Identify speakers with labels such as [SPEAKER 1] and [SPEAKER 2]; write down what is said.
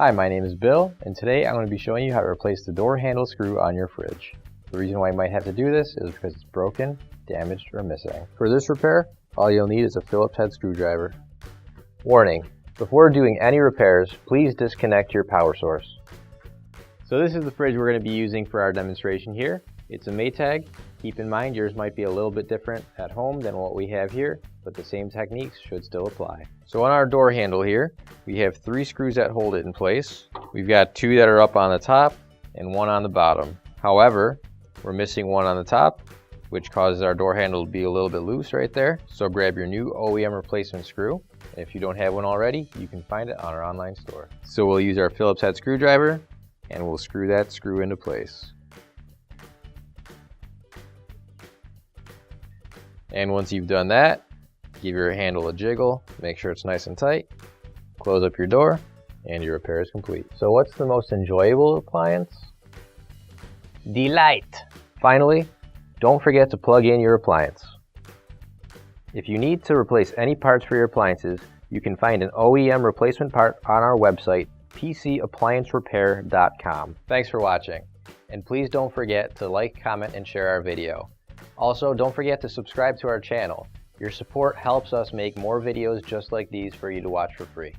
[SPEAKER 1] Hi, my name is Bill, and today I'm going to be showing you how to replace the door handle screw on your fridge. The reason why you might have to do this is because it's broken, damaged, or missing. For this repair, all you'll need is a Phillips head screwdriver. Warning: before doing any repairs, please disconnect your power source. So this is the fridge we're going to be using for our demonstration here. It's a Maytag. Keep in mind yours might be a little bit different at home than what we have here, but the same techniques should still apply. So on our door handle here, we have 3 screws that hold it in place. We've got 2 that are up on the top and 1 on the bottom. However, we're missing 1 on the top, which causes our door handle to be a little bit loose right there. So grab your new OEM replacement screw. If you don't have one already, you can find it on our online store. So we'll use our Phillips head screwdriver and we'll screw that screw into place. And once you've done that, give your handle a jiggle, make sure it's nice and tight, close up your door, and your repair is complete. So what's the most enjoyable appliance? Delight! Finally, don't forget to plug in your appliance. If you need to replace any parts for your appliances, you can find an OEM replacement part on our website, PCApplianceRepair.com. Thanks for watching, and please don't forget to like, comment, and share our video. Also, don't forget to subscribe to our channel. Your support helps us make more videos just like these for you to watch for free.